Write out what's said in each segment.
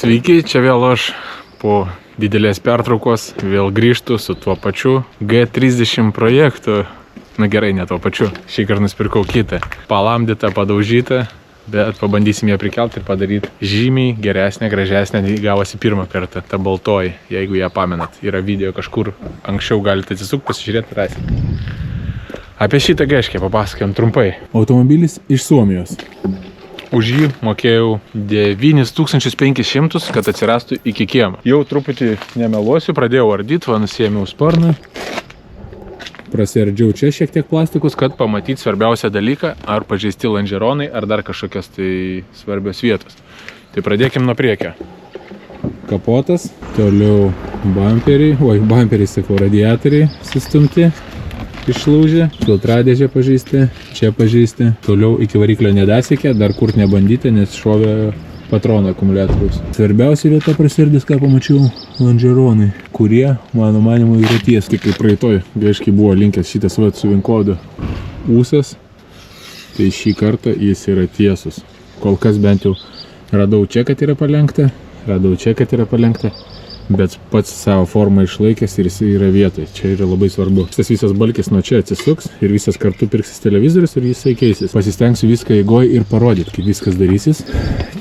Sveiki, čia vėl aš po didelės pertraukos vėl grįžtu su tuo pačiu G30 projektu. Na gerai, ne tuo pačiu. Šį kartą nusipirkau kitą. Palamdytą, padaužytą, bet pabandysim ją prikelti ir padaryti žymiai geresnę, gražesnę, nei gavosi pirmą kartą. Ta baltoji, jeigu ją pamenat. Yra video kažkur anksčiau, galite atsisukti, pasižiūrėti, rasite. Apie šitą geškę papasakojom trumpai. Automobilis iš Suomijos. Už jį mokėjau 9500, kad atsirastų iki kiemo. Jau truputį nemeluosiu, pradėjau ardyti, nusėmiau sparną. Prasiardžiau čia šiek tiek plastikus, kad pamatyti svarbiausią dalyką, ar pažeisti lonžeronai, ar dar kažkokios tai svarbios vietos. Tai pradėkim nuo priekio. Kapotas, toliau bamperiai, radiatoriai sustumti. Išlaužė, filtradėžė pažeisti, čia pažeisti, toliau iki variklio nedasiekė, dar kur nebandyti, nes šovė patrono akumuliatorius. Svarbiausia vieta prasirdis, ką pamačiau, lonžeronai, kurie, mano manimu, yra tiesi. Kaip praeitoj, aiškiai buvo linkęs šitas su vinkodu ūsas, tai šį kartą jis yra tiesus. Kol kas bent jau radau čia, kad yra palenkta, bet pats savo formą išlaikęs ir jis yra vietoje. Čia yra labai svarbu. Tas visas balkis nuo čia atsisuks ir visas kartu pirksis televizorius ir jisai keisis. Pasistengsiu viską eigoj ir parodyti, kaip viskas darysis.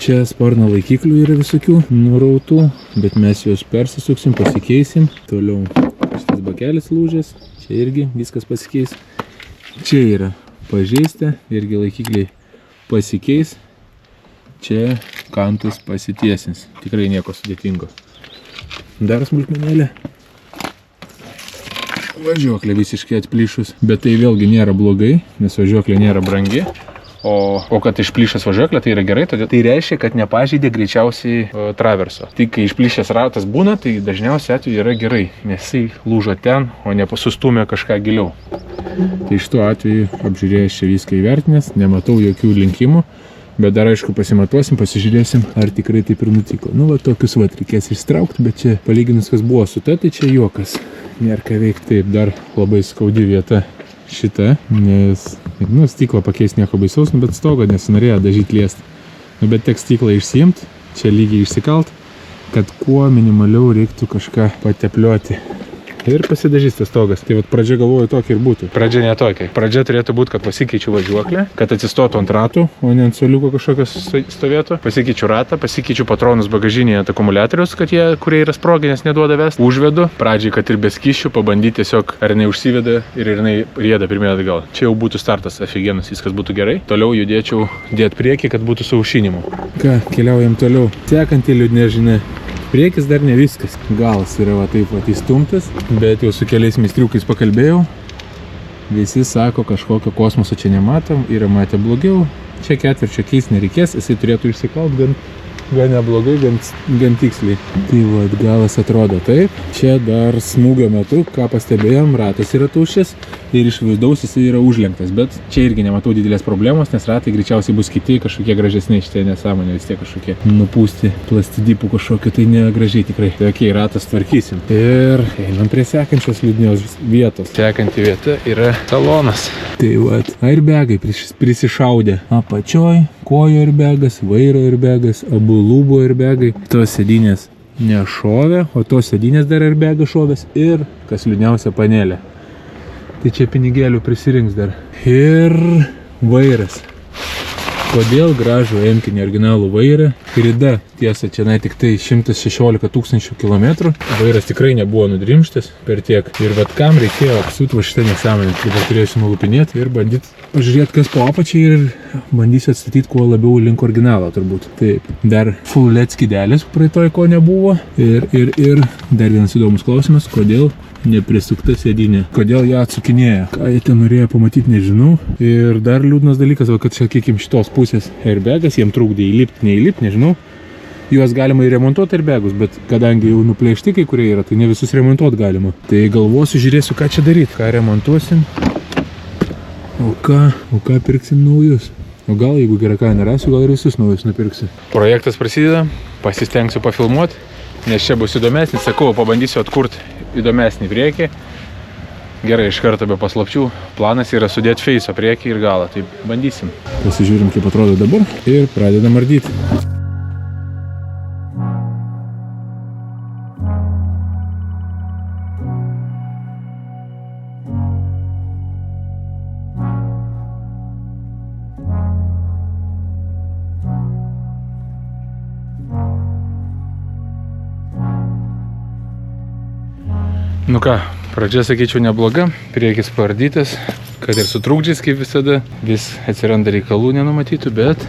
Čia sparno laikiklių yra visokių nurautų, bet mes juos persisuksim, pasikeisim. Toliau šitas bakelis lūžęs, čia irgi viskas pasikeis. Čia yra pažeista, irgi laikikliai pasikeis. Čia kantus pasitiesins. Tikrai nieko sudėtingo. Dar smulkmenėlė. Važiuoklė visiškai atplyšus, bet tai vėlgi nėra blogai, nes važiuoklė nėra brangi. O kad išplyšęs važiuoklė, tai yra gerai, todėl tai reiškia, kad nepažeidė greičiausiai traverso. Tik kai išplyšęs ratas būna, tai dažniausiai atveju yra gerai, nes jisai lūžo ten, o ne sustumė kažką giliau. Tai iš tuo atveju apžiūrėjęs čia viską įvertinęs, nematau jokių linkimų. Bet dar aišku pasimatuosim, pasižiūrėsim, ar tikrai taip ir nutiko. Nu, va, tokius va reikės ištraukti, bet čia palyginus, kas buvo su ta, tai čia juokas. Nėra ką veikti. Taip, dar labai skaudi vieta šita, nes, nu, stiklą pakeisti nieko baisaus, bet stogą nesinorėjo dažyti liesti. Nu, bet teks stiklą išsiimti, čia lygiai išsikalt, kad kuo minimaliau reiktų kažką patepliuoti. Ir pasidažys tas stogas. Tai vat pradžia galvoju tokia ir būtų. Pradžia ne tokia. Pradžia turėtų būti, kad pasikeičiu važiuoklę, kad atsistotų ant ratų, o ne ant suoliuko kažkokios stovėtų. Pasikeičiu ratą, pasikeičiu patronus bagažinėje ant akumuliatorius, kad jie, kurie yra sprogę, nes neduoda vest. Užvedu. Pradžiai, kad ir be skysčių, pabandyti tiesiog, ar jinai užsiveda ir jinai rieda pirmie atgal. Čia jau būtų startas aфиgenas, viskas būtų gerai. Toliau judėčiau dėt priekį, kad būtų su aušinimu. Ką, keliaujam toliau. Sekantį liūdnė žinia. Priekis dar ne viskas. Galas yra va taip va įstumtas, bet jau su keliais meistriukais pakalbėjau. Visi sako, kažkokio kosmoso čia nematom, yra matę blogiau. Čia ketvirčio keis nereikės, jisai turėtų išsikalt gan neblogai, gan tiksliai. Tai va, galas atrodo taip. Čia dar smūgio metu, ką pastebėjom, ratas yra tuščias ir iš vaizdaus jisai yra užlenktas. Bet čia irgi nematau didelės problemos, nes ratai greičiausiai bus kiti, kažkokie gražesniai, šitie nesąmonė, vis tiek kažkokie nupūsti plastidipų kažkokio, tai negražiai tikrai. Tai okei, ratas tvarkysim. Ir einam prie sekančios liūdnios vietos. Sekanti vieta yra salonas. Tai va, airbegai prisišaudė. Apačioj, kojo airbegas, vairo airbegas, abu lūbų airbegai. Tos sėdynės nešovė, o tos sėdynės dar airbegas šovės ir, kas liūdniausia, panelė. Tai čia pinigėlių prisirinks dar. Ir vairas. Kodėl gražų emkinį originalų vairą? Rida, tiesa, čia tik tai 116 000 kilometrų. Vairas tikrai nebuvo nudrimštas per tiek. Ir vat kam reikėjo apsiūt va šitą nesąmonę. Dabar turėsiu nulupinėti ir bandyti pažiūrėti, kas po apačiai ir bandysiu atstatyti kuo labiau link originalo turbūt. Taip, dar full LED skydelis praeitoj ko nebuvo. Ir dar vienas įdomus klausimas, kodėl neprisukta sėdynė. Kodėl ją atsukinėjo? Ką jie ten norėjo pamatyti, nežinau. Ir dar liūdnas dalykas, va, kad sakykim šitos pusės airbegas, jiem trukdė įlipti, neįlipti, nežinau. Juos galima ir remontuoti airbegus, bet kadangi jau nuplėšti kai kurie yra, tai ne visus remontuoti galima. Tai galvosiu, žiūrėsiu, ką čia daryti. Ką remontuosim, o ką pirksim naujus. O gal, jeigu gerą kainą rasiu, gal ir visus naujus nupirksiu. Projektas prasideda, pasistengsiu pafilmuoti, nes čia bus įdomesnis. Sakau, pabandysiu atkurti įdomesnį priekį. Gerai, iš karto be paslapčių. Planas yra sudėti feisą priekį ir galą. Tai bandysim. Pasižiūrim, kaip atrodo dabar ir pradedam ardyti. Nu ką, pradžia sakyčiau nebloga, priekis paardytas, kad ir su trukdžiais kaip visada, vis atsiranda reikalų nenumatytų, bet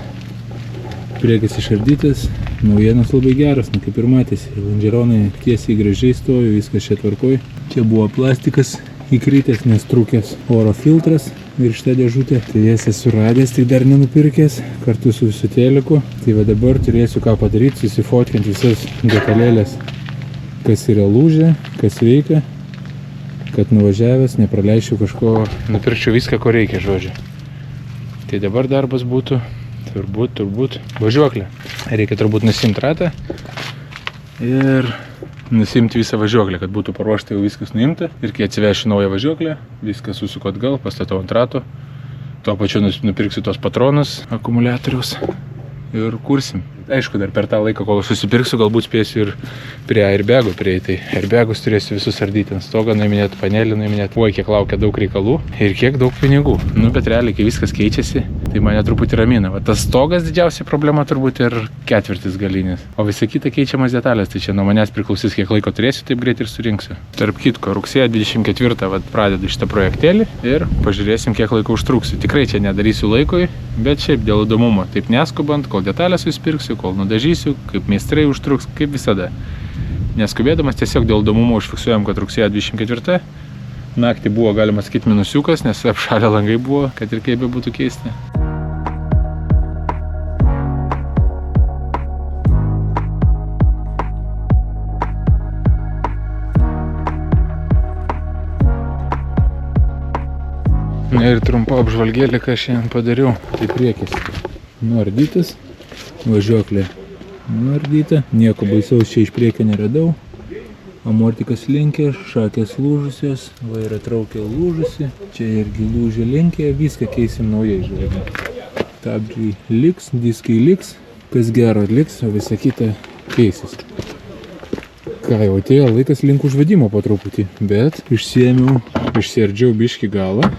priekis išardytas, naujienas labai geras, kaip ir matėsi, lonžeronai tiesiai gražiai stovi, viskas čia tvarkoj. Čia buvo plastikas įkritęs, nes trūkęs oro filtras ir šitą dėžutę, tai jas esu radęs, tik dar nenupirkęs, kartu su visu teliku. Tai va dabar turėsiu ką padaryti, susifotkinti visas detalėlės, kas yra lūžę, kas reikia, kad nuvažiavęs nepraleičiau kažko, nupirkčiau viską, ko reikia, žodžiu. Tai dabar darbas būtų, turbūt, važiuoklė. Reikia turbūt nusimti ratą ir nusimti visą važiuoklę, kad būtų paruošta jau viskas nuimta. Ir kai atsivešiu naują važiuoklę, viską susuku atgal, pastatau ant rato. Tuo pačiu nupirksiu tos patronus, akumuliatoriaus ir kursim. Aišku, dar per tą laiką, kol susipirksiu, galbūt spėsiu ir prie airbagų prieiti. Airbagus turėsiu visus ardyti ant stogą, nuiminėti panelį, nuiminėti. Oi, kiek laukia daug reikalų ir kiek daug pinigų. Nu, bet realiai, kai viskas keičiasi, tai mane truputį ramina. Va, tas stogas didžiausia problema turbūt ir ketvirtis galinis. O visa kita keičiamas detalės, tai čia nuo manęs priklausys, kiek laiko turėsiu, taip greit ir surinksiu. Tarp kitko, rugsėjo 24 va, pradedu šitą projektėlį ir pažiūrėsim, kiek laiko užtruksiu. Tikrai čia nedarysiu laikui, bet šiaip dėl įdomumo. Taip neskubant, kol detalės susipirksiu, kol nudažysiu, kaip meistrai užtruks, kaip visada. Neskubėdamas, tiesiog dėl įdomumo užfiksuojam, kad rugsėjo 24 naktį buvo, galima sakyti, minusiukas, nes apšalę langai buvo, kad ir kaip be būtų keista. Na ir trumpa apžvalgėlė, ką šiandien padariau. Tai priekis nuardytas, važiuoklė nuardyta, nieko baisaus čia iš priekio neradau. Amortikas linkė, šakės lūžusios, vairą traukė lūžusi, čia irgi lūžė linkė, viską keisim naujai, žiūrėjau. Stabdžiai liks, diskai liks, kas gero liks, o visa kita keisis. Ką jau atėjo laikas link užvedimo po truputį, bet išsiardžiau biškį galą.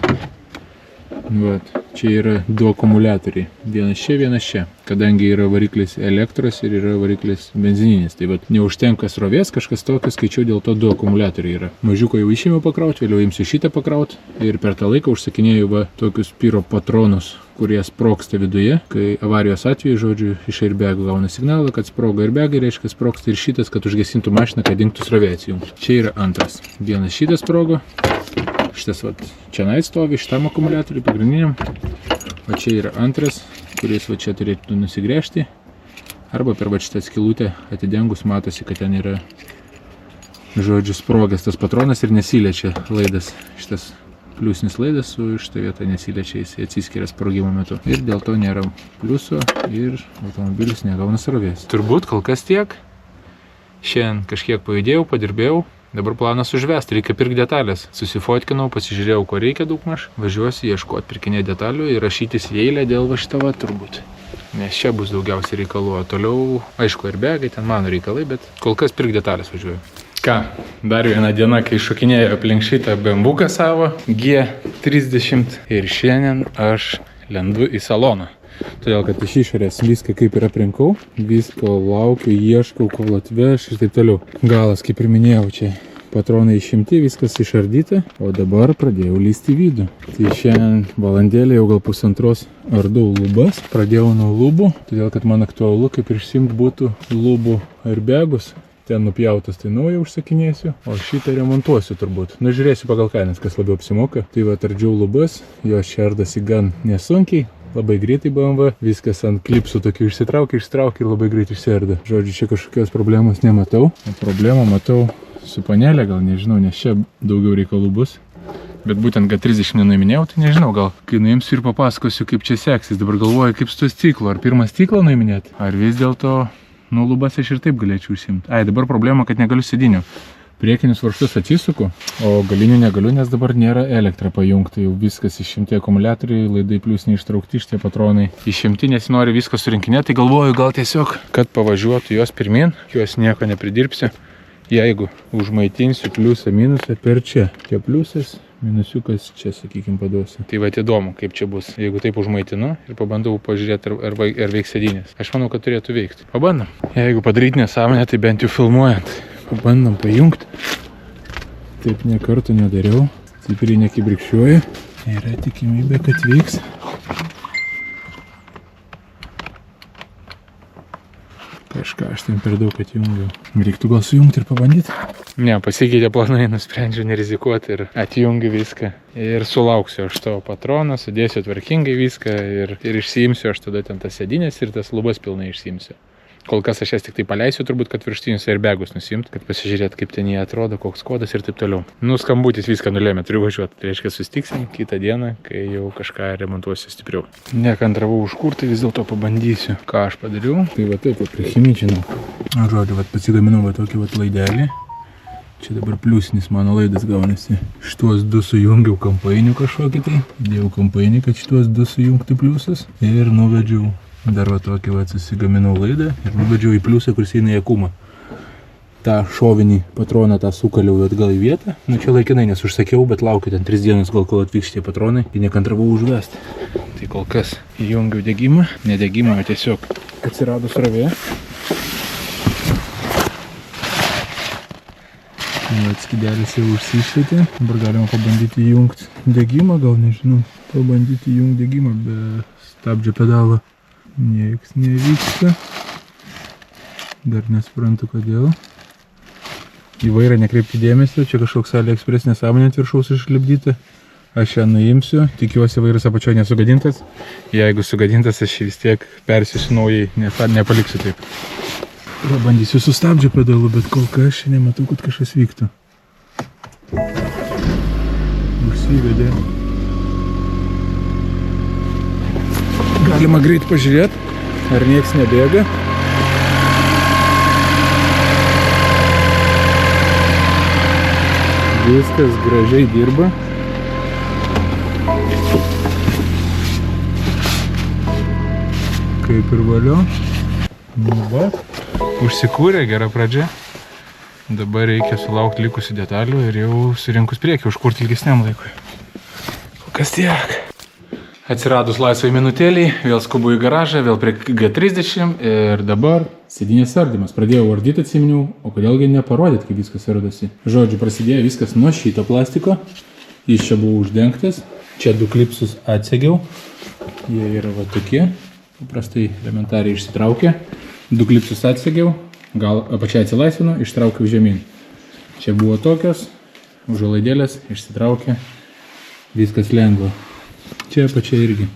Vat, čia yra du akumuliatoriai, vienas čia, kadangi yra variklis elektros ir yra variklis benzininis. Tai vat, neužtenka srovės, kažkas tokio skaičiau, dėl to du akumuliatoriai yra. Mažiuko jau išėmiau pakrauti, vėliau imsiu šitą pakrauti ir per tą laiką užsakinėjau va, tokius pyro patronus, kurie sprogsta viduje, kai avarijos atveju, žodžiu, iš airbagų gauna signalą, kad sprogo airbagai, reiškia sprogsta ir šitas, kad užgesintų mašiną, kad dingtų srovė atsijungti. Čia yra antras. Vienas šitas sprogo. Šitas vat, čia stovi šitam akumuliatoriui pagrindiniam, o čia yra antras, kuris va čia turėtų nusigręžti, arba per va šitą skylutę atidengus matosi, kad ten yra, žodžiu, sprogęs tas patronas ir nesiliečia laidas, šitas pliusinis laidas su šitą vietą nesiliečia, jis atsiskiria sprogimo metu. Ir dėl to nėra pliuso ir automobilis negauna srovės. Turbūt kol kas tiek. Šiandien kažkiek pajudėjau, padirbėjau. Dabar planas užvesti, reikia pirkti detalės. Susifotkinau, pasižiūrėjau, ko reikia daugmaž. Važiuosiu ieškoti pirkinė detalių ir rašytis į eilę dėl va šitą va turbūt. Nes čia bus daugiausiai reikalų, o toliau, aišku, airbagai, ten mano reikalai, bet kol kas pirkti detalės važiuoju. Ką, dar viena diena, kai šokinėjau aplink šitą BMW-ką savo G30 ir šiandien aš lendu į saloną. Todėl, kad iš išorės viską kaip ir aprinkau, viską laukiu, ieškau, kol atveš ir taip toliau. Galas, kaip ir minėjau, čia patronai išimti, viskas išardyta, o dabar pradėjau lysti į vidų. Tai šiandien valandėlė, jau gal pusantros ardau lubas. Pradėjau nuo lubų, todėl, kad man aktualu, kaip ir išsimt būtų lubų airbagus. Ten nupjautas, tai naują užsakinėsiu, o šitą remontuosiu turbūt. Nu, žiūrėsiu pagal kainas, kas labiau apsimoka. Tai va, ardžiau lubas, jos čia ardasi gan nesunkiai. Labai greitai BMW, viskas ant klipsų tokių išsitraukia ir labai greitai išsiarda. Žodžiu, čia kažkokios problemos nematau. Problemą matau su panelė, gal nežinau, nes čia daugiau reikalų bus. Bet būtent G30 nenuiminėjau, tai nežinau, gal kai nuimsiu ir papasakosiu, kaip čia seksis. Dabar galvoju, kaip su to stiklo, ar pirmą stiklą nuiminėti, ar vis dėlto, nu, lubas aš ir taip galėčiau užsimti. Ai, dabar problema, kad negaliu sėdinių. Priekinius varžtus atsisuku, o galinių negaliu, nes dabar nėra elektra pajungta. Jau viskas išimti akumuliatoriai, laidai plius neištraukti, šitie patronai išimti, nes nori viską surinkinėti. Tai galvoju, gal tiesiog, kad pavažiuotų jos pirmin, jos nieko nepridirbsiu. Jeigu užmaitinsiu pliusą minusą per čia. Čia pliusas, minusiukas čia, sakykim, paduosiu. Tai va, įdomu, kaip čia bus. Jeigu taip užmaitinu ir pabandau pažiūrėti, ar veiks sėdynės. Aš manau, kad turėtų veikti. Pabandom. Jeigu padaryti nesąmonę, tai bent jau filmuojant. Pabandom pajungti. taip ne kartų nedariau. Stipriai nekibrikščiuoju. Yra tikimybė, kad veiks. Kažką aš ten per daug atjungiau. Reiktų gal sujungti ir pabandyti? Ne, pasikeitė planai, nusprendžiau nerizikuoti ir atjungiu viską. Ir sulauksiu aš tavo patroną, sudėsiu tvarkingai viską ir išsiimsiu aš tada ten tas sėdynės ir tas lubas pilnai išsiimsiu. Kol kas aš jas tik tai paleisiu, turbūt, kad virštinius airbagus nusiimt, kad pasižiūrėt, kaip ten jie atrodo, koks kodas ir taip toliau. Nu, skambutis viską nulėmė, turiu važiuoti. Tai reiškia, sustiksim kitą dieną, kai jau kažką remontuosiu stipriau. Nekantravau užkurti, vis dėlto pabandysiu. Ką aš padariau? Tai va taip, prihimičinau. Žodžiu, va pasigaminau va tokį va laidelį. Čia dabar pliusinis mano laidas gaunasi. Šituos du sujungiau kampainių kažkokį tai. Dėjau kampainį, kad šituos du sujungti pliusus. Ir nuvedžiau. Dar va tokį va susigaminau laidą ir nuvedžiau į pliusą, kuris eina į akumą. tą šovinį patroną tą sukaliau atgal į vietą. Nu čia laikinai, nes užsakiau, bet laukiu ten 3 dienas, kol atvyks tie patronai. Ir nekantravau užvesti. Tai kol kas įjungiau degimą. Ne degimą, bet tiesiog atsirado srovė. Skidelis jau užsišvietė. Dabar galima pabandyti įjungti degimą, gal nežinau. Pabandyti įjungti degimą be stabdžio pedalo. Nieks nevyksta. Dar nesuprantu kodėl. Į vairą nekreipti dėmesio, čia kažkoks AliExpress nesąmonė ant viršaus išlipdyta. Aš ją nuimsiu, tikiuosi vairas apačioje nesugadintas. Jeigu sugadintas, aš vis tiek persiusiu naujai, nepaliksiu taip. Bandysiu su stabdžio pedalu, bet kol kas aš nematau, kad kažkas vyktų. Užsivedė. Galima greit pažiūrėti, ar nieks nebėga. Viskas gražiai dirba. Kaip ir valio. Nu va. Užsikūrė, gera pradžia. Dabar reikia sulaukti likusių detalių ir jau surinkus priekį, užkurti ilgesniam laikui. Kas tiek? Atsiradus laisvai minutėlį, vėl skubu į garažą, vėl prie G30 ir dabar sėdynės ardymas. Pradėjau ardyti, atsiminiau, o kodėlgi neparodyti, kaip viskas ardosi. Žodžiu, prasidėjo viskas nuo šito plastiko. Jis čia buvo uždengtas. Čia 2 klipsus atsegiau. Jie yra va tokie. Paprastai elementariai išsitraukė. 2 klipsus atsegiau. Gal apačiai atsilaisvinu, ištraukiau žemyn. Čia buvo tokios. Užuolaidėlės išsitraukė. Viskas lengva. Čia apačia irgi.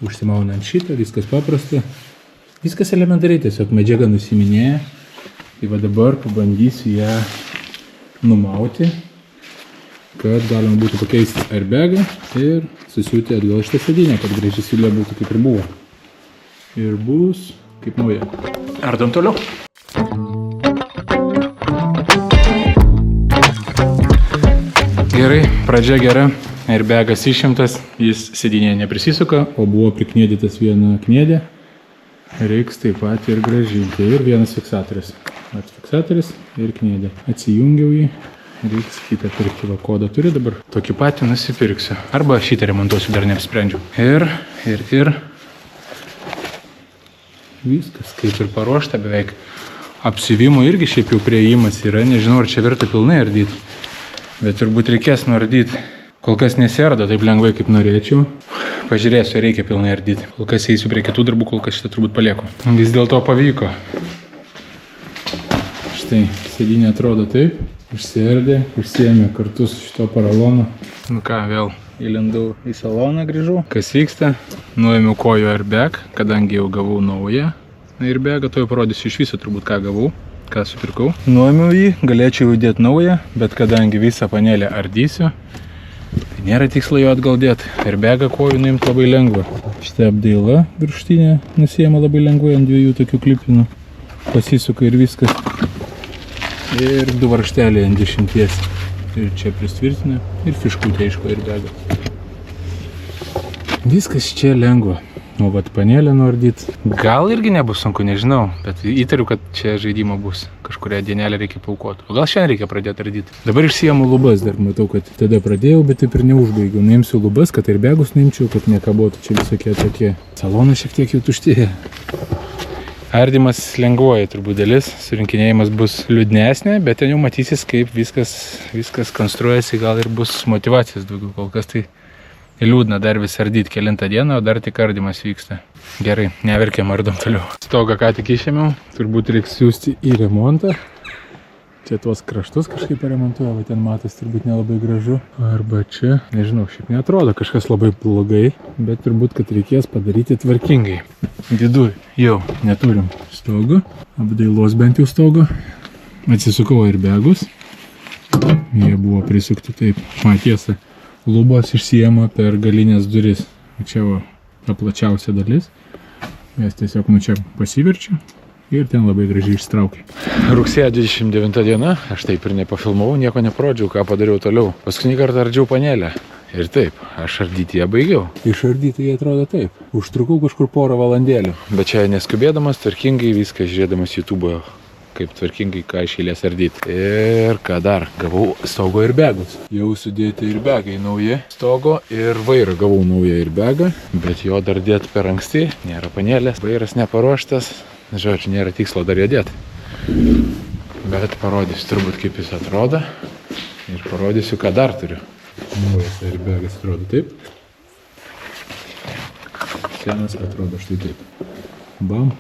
Užsimaunant šitą, viskas paprasta. Viskas elementariai, tiesiog medžiaga nusiminėja. Tai va dabar pabandysiu ją numauti, kad galima būtų pakeisti airbagą ir susiūti atgal šitą sėdynę, kad graži siūlė būtų kaip ir buvo. Ir bus kaip nauja. Ardom toliau. Gerai, pradžia gera. Airbagas išimtas, jis sėdynėje neprisisuka, o buvo priknėdytas viena knėdė. Reiks taip pat ir grąžinti. Ir vienas fiksatorius. Fiksatorius ir knėdė. Atsijungiau jį. Reiks kitą pirkti. Va, kodą turi dabar. Tokį patį nusipirksiu. Arba šitą remontuosiu, dar neapsprendžiu. Ir. Viskas kaip ir paruošta beveik. Apsiuvimo irgi šiaip jau priėjimas yra. Nežinau, ar čia verta pilnai ardyti. Bet turbūt reikės nuardyti. Kol kas nesiardo taip lengvai, kaip norėčiau. Pažiūrėsiu, reikia pilnai ardyti. Kol kas eisiu prie kitų darbų, kol kas šitą turbūt palieku. Vis dėlto pavyko. Štai, sėdynė atrodo taip. Užsiardė, užsiėmė kartu su šito paralonu. Nu ką, vėl įlindau į saloną, grįžau. Kas vyksta? Nuėmiau kojų airbag, kadangi jau gavau naują airbagą. To jau parodysiu iš viso turbūt, ką gavau, ką supirkau. Nuėmiau jį, galėčiau įdėti naują, bet kadangi visą panelę ardysiu, tai nėra tikslo jo atgal dėti. Airbagą kojų nuimti labai lengva. Šitą apdaila viršutinė nusiėma labai lengvai ant 2 tokių klipinų. Pasisuka ir viskas. Ir 2 varžteliai ant 10. Ir čia pristvirtina. Ir fiškutė aišku airbagą. Viskas čia lengva. O vat panelę nuardyti. Gal irgi nebus sunku, nežinau. Bet įtariu, kad čia žaidimo bus. Kažkurią dienelę reikia paukoti. O gal šiandien reikia pradėti ardyti. Dabar išsiėmu lubas. Dar matau, kad tada pradėjau, bet taip ir neužbaigiau. Nuimsiu lubas, kad airbagus nuimčiau, kad nekabotų čia visokie tokie. Salonas šiek tiek jau tuštėja. Ardymas lengvoji turbūt dalis, surinkinėjimas bus liūdnesnė, bet ten jau matysis, kaip viskas konstruojasi, gal ir bus motyvacijos daugiau, kol kas tai liūdna dar vis ardyti kelintą dieną, o dar tik ardymas vyksta. Gerai, neverkiam, ardom toliau. Stogą ką tik išėmiau, turbūt reiks siųsti į remontą. Čia tuos kraštus kažkaip paremontuoja, va ten matas turbūt nelabai gražu. Arba čia, nežinau, šiaip neatrodo kažkas labai blogai, bet turbūt, kad reikės padaryti tvarkingai. Viduj jau neturim stogo, apdailos bent jau stogo. Atsisukau airbagus. Jie buvo prisukti taip, tiesa, lubos išsiema per galinės duris. Čia va, ta plačiausia dalis. Jas tiesiog čia pasiverčia. Ir ten labai gražiai ištraukia. Rugsėjo 29 diena, aš taip ir nepafilmavau, nieko neparodžiau, ką padariau toliau. Paskutinį kartą ardžiau panelę. Ir taip, aš ardyti ją baigiau. Išardyti jie atrodo taip. Užtrukau kažkur porą valandėlių. Bet čia neskubėdamas, tvarkingai viską žiūrėdamas YouTube'o, kaip tvarkingai ką iš eilės ardyti. Ir ką dar? Gavau stogo airbagus. Jau sudėti airbagai nauji. Stogo ir vairo gavau naują airbagą, bet jo dar dėti per anksti. Nėra panelės, vairas neparuoštas. Žodžiu, nėra tikslo dar jėdėti. Bet parodysiu turbūt, kaip jis atrodo. Ir parodysiu, ką dar turiu. Naujas airbagas atrodo taip. Senas atrodo štai taip. Bam.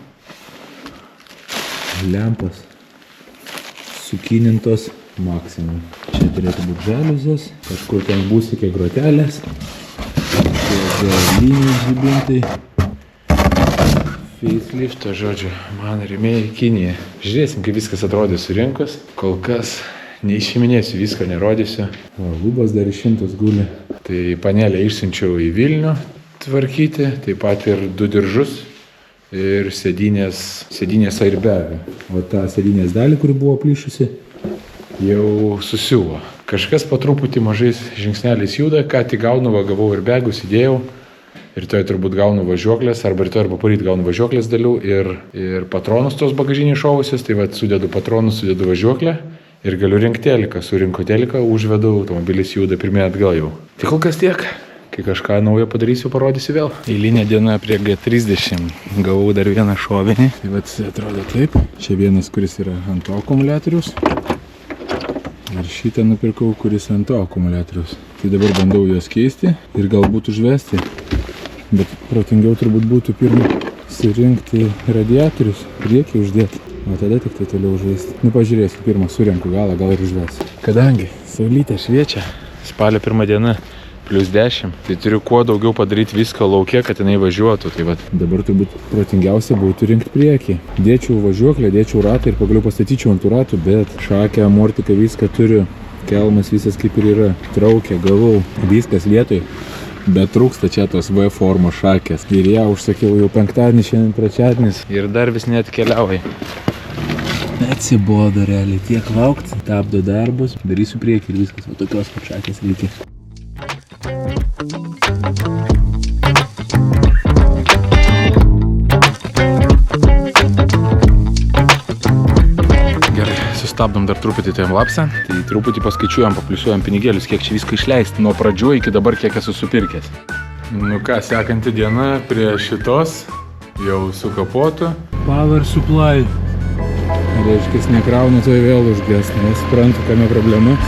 Lempos. Sukynintos maksimum. Čia turėtų būti žaliuzės. Kažkur ten būsikė grotelės. Čia linijų žibintai. Facelifto, žodžiu, man rėmėjai Kinija. Žiūrėsim, kaip viskas atrodė surinkus. Kol kas neišiminėsiu, visko nerodysiu. Lubos dar išimtos guli. Tai panelę išsiunčiau į Vilnių tvarkyti, taip pat ir 2 diržus ir sėdynės airbagą. O tą sėdynės dalį, kuri buvo plyšusi, jau susiuvo. Kažkas po truputį mažais žingsneliais juda, ką tik gaunu, gavau airbagus, įdėjau. Rytoj turbūt gaunu važiuoklės, arba poryt gaunu važiuoklės dalių ir patronus tos bagažiniai šovusius. Tai va, sudedu patronus, sudedu važiuoklę ir galiu rinkti teliką. Surinku teliką, užvedu, automobilis juda pirmie atgal jau. Tai kol kas tiek. Kai kažką naujo padarysiu, parodysiu vėl. Eilinė diena prie G30. Gavau dar vieną šovinį. Tai va, atrodo taip. Čia vienas, kuris yra ant to akumuliatorius. Ir šitą nupirkau, kuris ant to akumuliatorius. Tai dabar bandau juos keisti ir galbūt užvesti. Bet protingiau turbūt būtų pirmą surinkti radiatorius, priekį uždėti, o tada tik tai toliau užvesti. Nu, pažiūrėsiu, pirmą surenku galą, gal ir užvesiu. Kadangi saulytė šviečia, spalio 1 diena, +10, tai turiu kuo daugiau padaryti viską lauke, kad jinai važiuotų. Tai vat. Dabar turbūt protingiausia būtų rinkti priekį. Dėčiau važiuoklę, dėčiau ratą ir pagaliau pastatyčiau ant tų ratų, bet šakę, amortiką, viską turiu. Kelmas visas kaip ir yra. Traukia, gavau, viskas vietoj. Bet trūksta čia tos V formos šakės. Ir ją užsakiau jau penktadienį, šiandien trečiadienis. Ir dar vis neatkeliauja. Atsibodo realiai tiek laukti. Stabdo darbus, darysiu priekį ir viskas. O tokios kaip šakės reikia. Stabdom dar truputį timelapsą, tai truputį paskaičiuojam, papliusuojam pinigėlius, kiek čia visko išleisti nuo pradžių iki dabar, kiek esu supirkęs. Nu ką, sekanti diena prie šitos jau sukapotų. Power supply. Reiškia, nekrauna, tai vėl užges, nes suprantu, kame problema.